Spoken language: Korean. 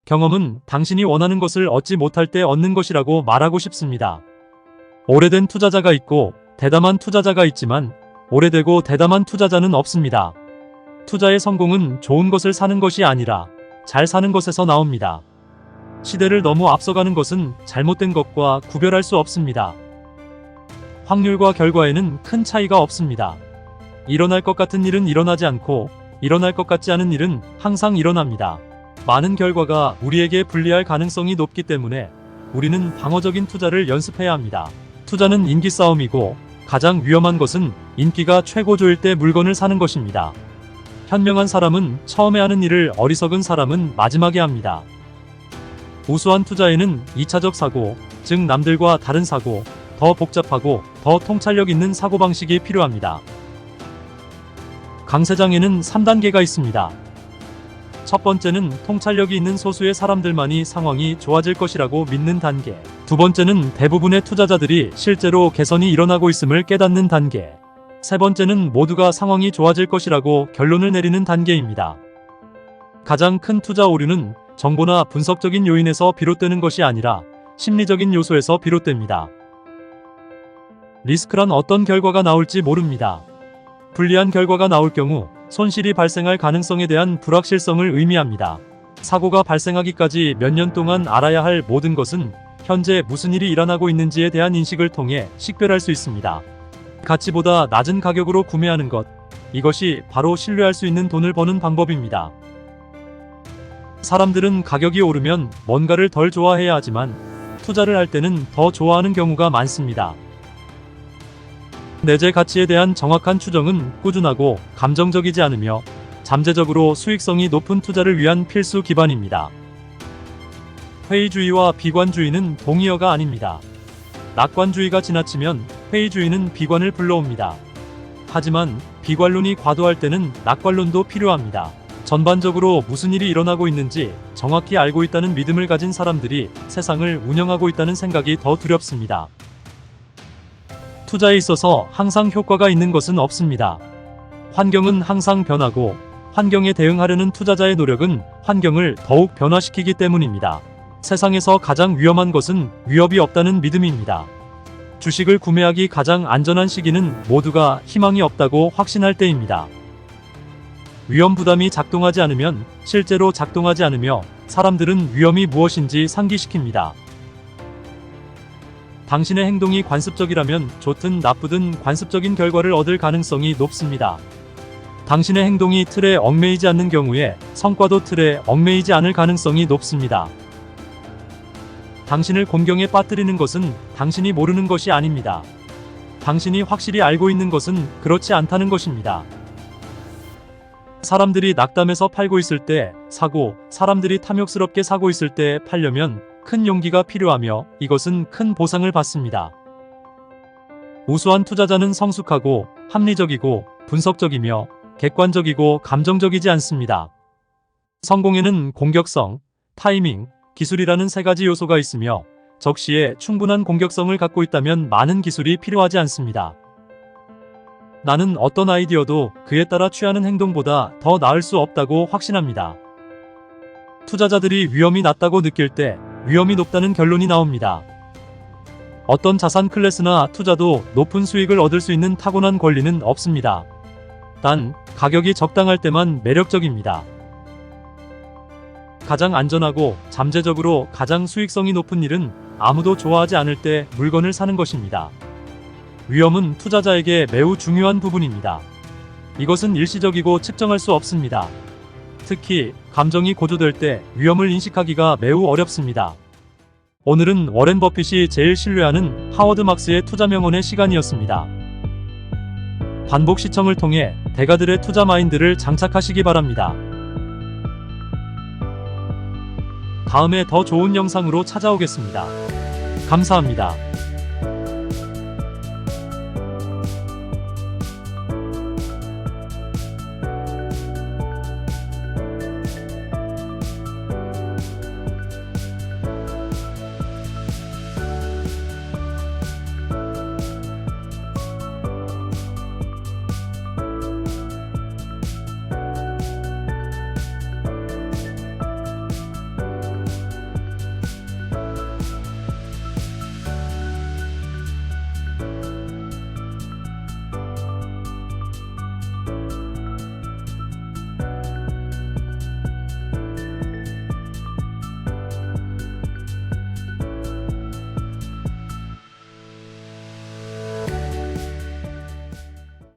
경험은 당신이 원하는 것을 얻지 못할 때 얻는 것이라고 말하고 싶습니다. 오래된 투자자가 있고 대담한 투자자가 있지만 오래되고 대담한 투자자는 없습니다. 투자의 성공은 좋은 것을 사는 것이 아니라 잘 사는 것에서 나옵니다. 시대를 너무 앞서가는 것은 잘못된 것과 구별할 수 없습니다. 확률과 결과에는 큰 차이가 없습니다. 일어날 것 같은 일은 일어나지 않고 일어날 것 같지 않은 일은 항상 일어납니다. 많은 결과가 우리에게 불리할 가능성이 높기 때문에 우리는 방어적인 투자를 연습해야 합니다. 투자는 인기 싸움이고 가장 위험한 것은 인기가 최고조일 때 물건을 사는 것입니다. 현명한 사람은 처음에 하는 일을 어리석은 사람은 마지막에 합니다. 우수한 투자에는 2차적 사고, 즉 남들과 다른 사고, 더 복잡하고 더 통찰력 있는 사고방식이 필요합니다. 강세장에는 3단계가 있습니다. 첫 번째는 통찰력이 있는 소수의 사람들만이 상황이 좋아질 것이라고 믿는 단계. 두 번째는 대부분의 투자자들이 실제로 개선이 일어나고 있음을 깨닫는 단계. 세 번째는 모두가 상황이 좋아질 것이라고 결론을 내리는 단계입니다. 가장 큰 투자 오류는 정보나 분석적인 요인에서 비롯되는 것이 아니라 심리적인 요소에서 비롯됩니다. 리스크란 어떤 결과가 나올지 모릅니다. 불리한 결과가 나올 경우 손실이 발생할 가능성에 대한 불확실성을 의미합니다. 사고가 발생하기까지 몇 년 동안 알아야 할 모든 것은 현재 무슨 일이 일어나고 있는지에 대한 인식을 통해 식별할 수 있습니다. 가치보다 낮은 가격으로 구매하는 것, 이것이 바로 신뢰할 수 있는 돈을 버는 방법입니다. 사람들은 가격이 오르면 뭔가를 덜 좋아해야 하지만 투자를 할 때는 더 좋아하는 경우가 많습니다. 내재 가치에 대한 정확한 추정은 꾸준하고 감정적이지 않으며 잠재적으로 수익성이 높은 투자를 위한 필수 기반입니다. 회의주의와 비관주의는 동의어가 아닙니다. 낙관주의가 지나치면 회의주의는 비관을 불러옵니다. 하지만 비관론이 과도할 때는 낙관론도 필요합니다. 전반적으로 무슨 일이 일어나고 있는지 정확히 알고 있다는 믿음을 가진 사람들이 세상을 운영하고 있다는 생각이 더 두렵습니다. 투자에 있어서 항상 효과가 있는 것은 없습니다. 환경은 항상 변하고 환경에 대응하려는 투자자의 노력은 환경을 더욱 변화시키기 때문입니다. 세상에서 가장 위험한 것은 위협이 없다는 믿음입니다. 주식을 구매하기 가장 안전한 시기는 모두가 희망이 없다고 확신할 때입니다. 위험 부담이 작동하지 않으면 실제로 작동하지 않으며 사람들은 위험이 무엇인지 상기시킵니다. 당신의 행동이 관습적이라면 좋든 나쁘든 관습적인 결과를 얻을 가능성이 높습니다. 당신의 행동이 틀에 얽매이지 않는 경우에 성과도 틀에 얽매이지 않을 가능성이 높습니다. 당신을 곤경에 빠뜨리는 것은 당신이 모르는 것이 아닙니다. 당신이 확실히 알고 있는 것은 그렇지 않다는 것입니다. 사람들이 낙담해서 팔고 있을 때 사고, 사람들이 탐욕스럽게 사고 있을 때 팔려면 큰 용기가 필요하며 이것은 큰 보상을 받습니다. 우수한 투자자는 성숙하고 합리적이고 분석적이며 객관적이고 감정적이지 않습니다. 성공에는 공격성, 타이밍, 기술이라는 세 가지 요소가 있으며 적시에 충분한 공격성을 갖고 있다면 많은 기술이 필요하지 않습니다. 나는 어떤 아이디어도 그에 따라 취하는 행동보다 더 나을 수 없다고 확신합니다. 투자자들이 위험이 낮다고 느낄 때 위험이 높다는 결론이 나옵니다. 어떤 자산 클래스나 투자도 높은 수익을 얻을 수 있는 타고난 권리는 없습니다. 단, 가격이 적당할 때만 매력적입니다. 가장 안전하고 잠재적으로 가장 수익성이 높은 일은 아무도 좋아하지 않을 때 물건을 사는 것입니다. 위험은 투자자에게 매우 중요한 부분입니다. 이것은 일시적이고 측정할 수 없습니다. 특히 감정이 고조될 때 위험을 인식하기가 매우 어렵습니다. 오늘은 워렌 버핏이 제일 신뢰하는 하워드 막스의 투자 명언의 시간이었습니다. 반복 시청을 통해 대가들의 투자 마인드를 장착하시기 바랍니다. 다음에 더 좋은 영상으로 찾아오겠습니다. 감사합니다.